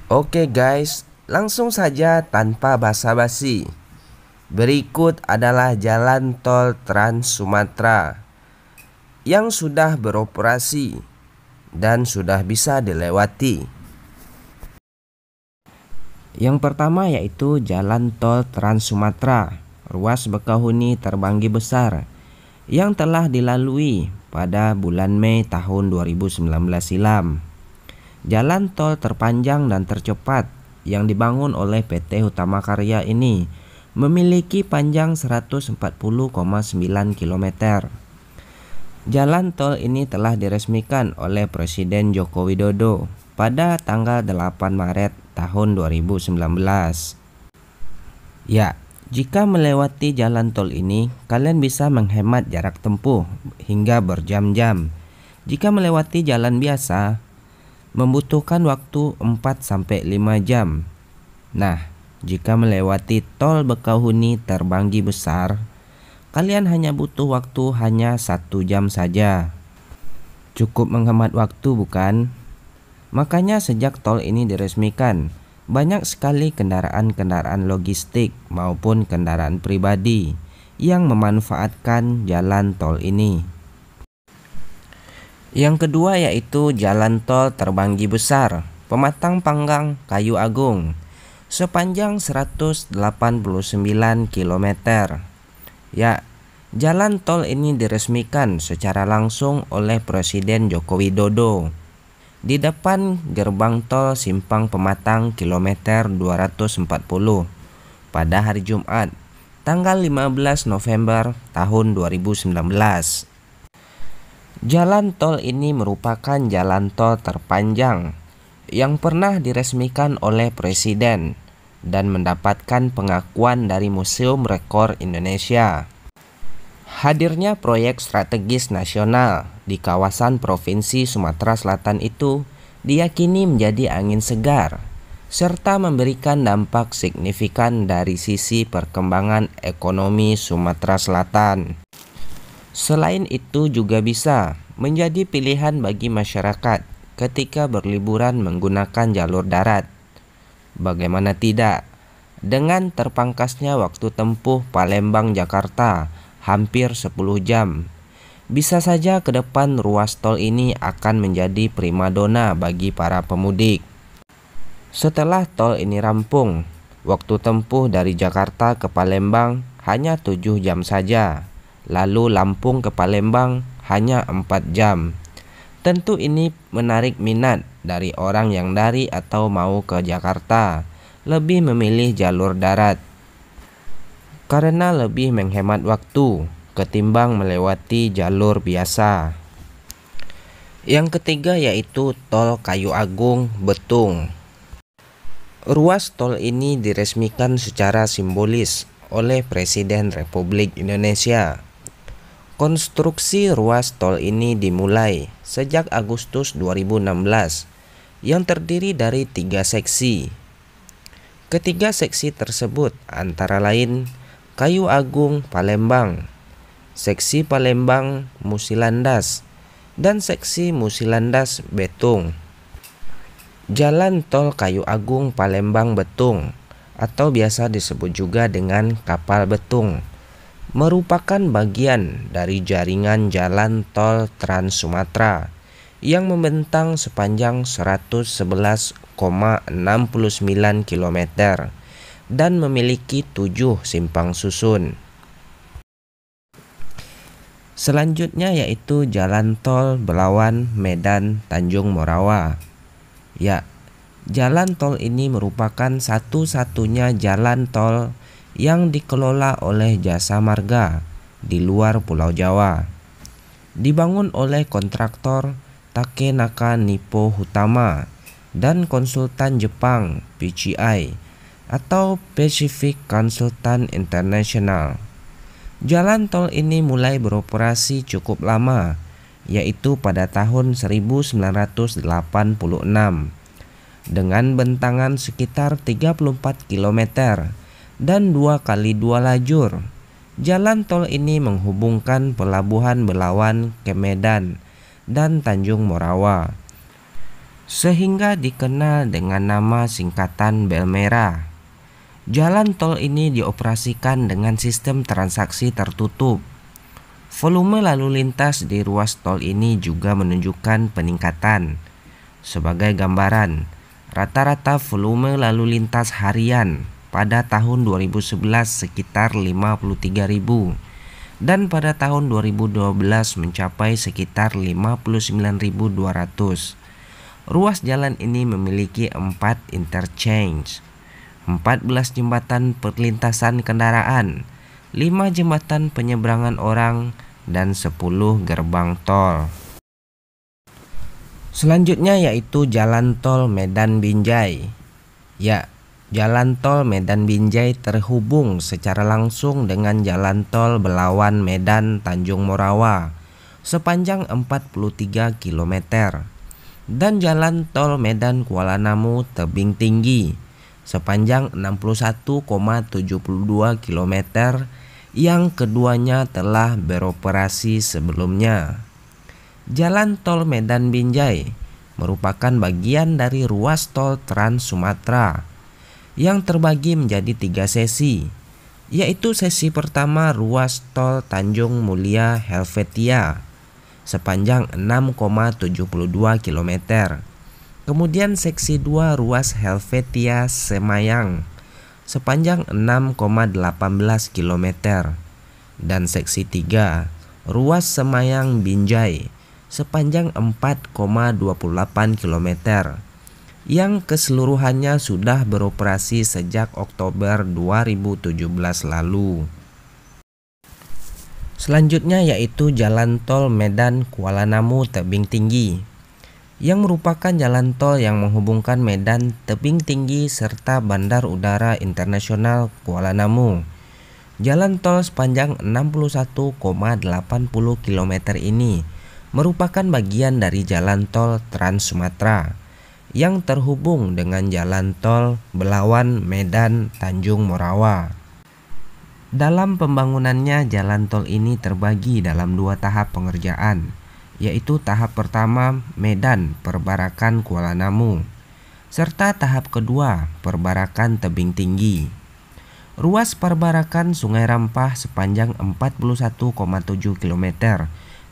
Oke guys, langsung saja tanpa basa-basi. Berikut adalah jalan tol Trans Sumatera yang sudah beroperasi dan sudah bisa dilewati. Yang pertama yaitu jalan tol Trans Sumatera, ruas Bekahuni Terbanggi Besar, yang telah dilalui pada bulan Mei tahun 2019 silam. Jalan tol terpanjang dan tercepat yang dibangun oleh PT Hutama Karya ini memiliki panjang 140,9 km. Jalan tol ini telah diresmikan oleh Presiden Joko Widodo pada tanggal 8 Maret tahun 2019. Ya, jika melewati jalan tol ini, kalian bisa menghemat jarak tempuh hingga berjam-jam. Jika melewati jalan biasa, membutuhkan waktu 4-5 jam. Nah, jika melewati tol Bekahuni Terbanggi Besar, kalian hanya butuh waktu hanya 1 jam saja. Cukup menghemat waktu, bukan? Makanya sejak tol ini diresmikan, banyak sekali kendaraan-kendaraan logistik maupun kendaraan pribadi yang memanfaatkan jalan tol ini. Yang kedua yaitu jalan tol Terbanggi Besar, Pematang Panggang, Kayu Agung, sepanjang 189 km. Ya, jalan tol ini diresmikan secara langsung oleh Presiden Joko Widodo di depan gerbang tol Simpang Pematang kilometer 240 pada hari Jumat, tanggal 15 November tahun 2019. Jalan tol ini merupakan jalan tol terpanjang yang pernah diresmikan oleh Presiden dan mendapatkan pengakuan dari Museum Rekor Indonesia. Hadirnya proyek strategis nasional di kawasan Provinsi Sumatera Selatan itu diyakini menjadi angin segar serta memberikan dampak signifikan dari sisi perkembangan ekonomi Sumatera Selatan. Selain itu juga bisa menjadi pilihan bagi masyarakat ketika berliburan menggunakan jalur darat. Bagaimana tidak? Dengan terpangkasnya waktu tempuh Palembang-Jakarta hampir 10 jam. Bisa saja ke depan ruas tol ini akan menjadi primadona bagi para pemudik. Setelah tol ini rampung, waktu tempuh dari Jakarta ke Palembang hanya 7 jam saja. Lalu Lampung ke Palembang hanya 4 jam. Tentu ini menarik minat dari orang yang dari atau mau ke Jakarta lebih memilih jalur darat karena lebih menghemat waktu ketimbang melewati jalur biasa. Yang ketiga yaitu tol Kayu Agung Betung. Ruas tol ini diresmikan secara simbolis oleh Presiden Republik Indonesia. Konstruksi ruas tol ini dimulai sejak Agustus 2016 yang terdiri dari 3 seksi. Ketiga seksi tersebut antara lain Kayu Agung Palembang, seksi Palembang Musilandas, dan seksi Musilandas Betung. Jalan tol Kayu Agung Palembang Betung atau biasa disebut juga dengan Kapal Betung merupakan bagian dari jaringan jalan tol Trans Sumatera yang membentang sepanjang 111,69 km dan memiliki 7 simpang susun. Selanjutnya yaitu jalan tol Belawan Medan Tanjung Morawa. Ya, jalan tol ini merupakan satu-satunya jalan tol yang dikelola oleh Jasa Marga di luar Pulau Jawa. Dibangun oleh kontraktor Takenaka Nippo Hutama dan konsultan Jepang PCI atau Pacific Consultant International. Jalan tol ini mulai beroperasi cukup lama, yaitu pada tahun 1986 dengan bentangan sekitar 34 km dan 2x2 lajur. Jalan tol ini menghubungkan Pelabuhan Belawan ke Medan dan Tanjung Morawa. sehingga dikenal dengan nama singkatan Belmera. Jalan tol ini dioperasikan dengan sistem transaksi tertutup. Volume lalu lintas di ruas tol ini juga menunjukkan peningkatan. Sebagai gambaran, rata-rata volume lalu lintas harian pada tahun 2011 sekitar 53.000 dan pada tahun 2012 mencapai sekitar 59.200. Ruas jalan ini memiliki 4 interchange, 14 jembatan perlintasan kendaraan, 5 jembatan penyeberangan orang, dan 10 gerbang tol. Selanjutnya yaitu Jalan Tol Medan Binjai. Ya, Jalan Tol Medan Binjai terhubung secara langsung dengan Jalan Tol Belawan Medan Tanjung Morawa sepanjang 43 km dan Jalan Tol Medan Kuala Namu Tebing Tinggi sepanjang 61,72 km yang keduanya telah beroperasi sebelumnya. Jalan Tol Medan Binjai merupakan bagian dari ruas tol Trans Sumatera yang terbagi menjadi 3 sesi, yaitu sesi pertama ruas tol Tanjung Mulia Helvetia sepanjang 6,72 km. Kemudian seksi 2 ruas Helvetia Semayang sepanjang 6,18 km dan seksi 3 ruas Semayang Binjai sepanjang 4,28 km yang keseluruhannya sudah beroperasi sejak Oktober 2017 lalu. Selanjutnya yaitu Jalan Tol Medan Kuala Namu Tebing Tinggi yang merupakan jalan tol yang menghubungkan Medan Tebing Tinggi serta Bandar Udara Internasional Kuala Namu. Jalan tol sepanjang 61,80 km ini merupakan bagian dari jalan tol Trans Sumatera yang terhubung dengan jalan tol Belawan Medan Tanjung Morawa. Dalam pembangunannya, jalan tol ini terbagi dalam 2 tahap pengerjaan, yaitu tahap pertama Medan Perbarakan Kuala Namu serta tahap kedua Perbarakan Tebing Tinggi. Ruas Perbarakan Sungai Rampah sepanjang 41,7 km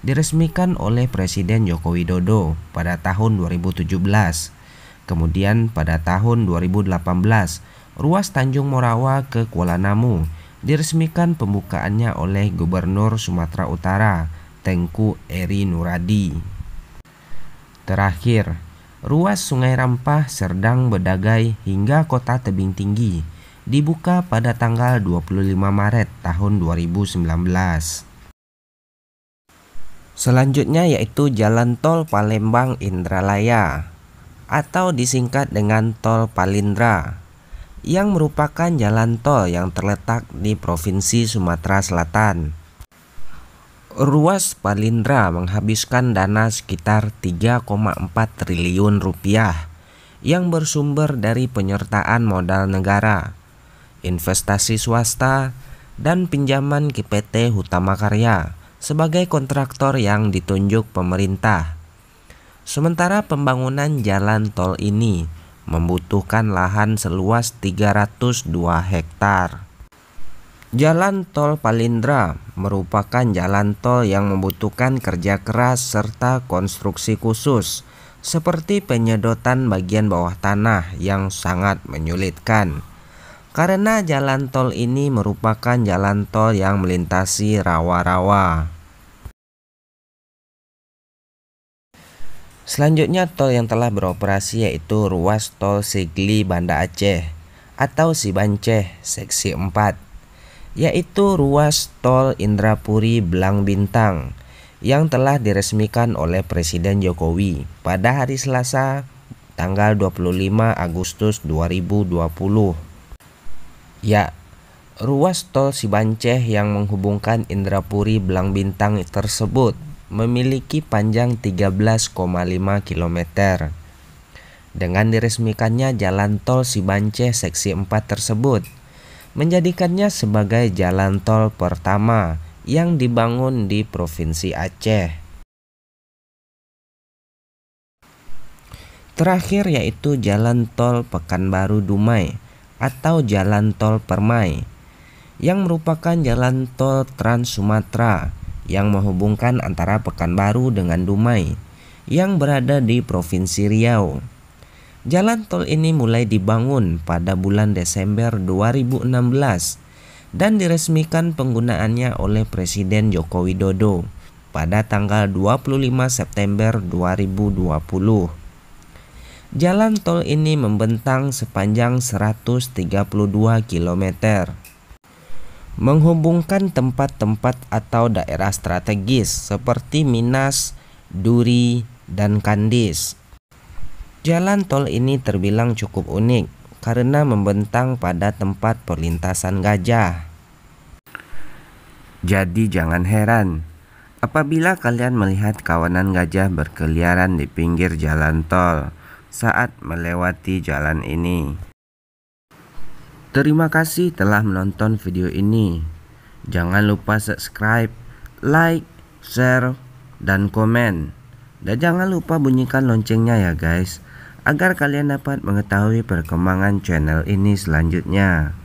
diresmikan oleh Presiden Joko Widodo pada tahun 2017. Kemudian pada tahun 2018, ruas Tanjung Morawa ke Kuala Namu diresmikan pembukaannya oleh Gubernur Sumatera Utara Tengku Eri Nuradi. Terakhir, ruas Sungai Rampah Serdang Bedagai hingga Kota Tebing Tinggi dibuka pada tanggal 25 Maret tahun 2019. Selanjutnya yaitu Jalan Tol Palembang Indralaya atau disingkat dengan Tol Palindra yang merupakan jalan tol yang terletak di Provinsi Sumatera Selatan. Ruas Palindra menghabiskan dana sekitar 3,4 triliun rupiah yang bersumber dari penyertaan modal negara, investasi swasta, dan pinjaman ke PT Hutama Karya sebagai kontraktor yang ditunjuk pemerintah. Sementara pembangunan jalan tol ini membutuhkan lahan seluas 302 hektar. Jalan Tol Palindra merupakan jalan tol yang membutuhkan kerja keras serta konstruksi khusus seperti penyedotan bagian bawah tanah yang sangat menyulitkan. Karena jalan tol ini merupakan jalan tol yang melintasi rawa-rawa. Selanjutnya tol yang telah beroperasi yaitu ruas tol Sigli Banda Aceh atau Sibanceh seksi 4. Yaitu ruas tol Indrapuri Belang Bintang yang telah diresmikan oleh Presiden Jokowi pada hari Selasa tanggal 25 Agustus 2020. Ya, ruas tol Sibanceh yang menghubungkan Indrapuri Belang Bintang tersebut memiliki panjang 13,5 km. Dengan diresmikannya jalan tol Sibanceh seksi 4 tersebut menjadikannya sebagai jalan tol pertama yang dibangun di Provinsi Aceh. Terakhir yaitu jalan tol Pekanbaru Dumai atau jalan tol Permai, yang merupakan jalan tol Trans Sumatera yang menghubungkan antara Pekanbaru dengan Dumai yang berada di Provinsi Riau. Jalan tol ini mulai dibangun pada bulan Desember 2016 dan diresmikan penggunaannya oleh Presiden Joko Widodo pada tanggal 25 September 2020. Jalan tol ini membentang sepanjang 132 km, menghubungkan tempat-tempat atau daerah strategis seperti Minas, Duri, dan Kandis. Jalan tol ini terbilang cukup unik karena membentang pada tempat perlintasan gajah. Jadi jangan heran apabila kalian melihat kawanan gajah berkeliaran di pinggir jalan tol saat melewati jalan ini. Terima kasih telah menonton video ini. Jangan lupa subscribe, like, share, dan komen. Dan jangan lupa bunyikan loncengnya ya guys, agar kalian dapat mengetahui perkembangan channel ini selanjutnya.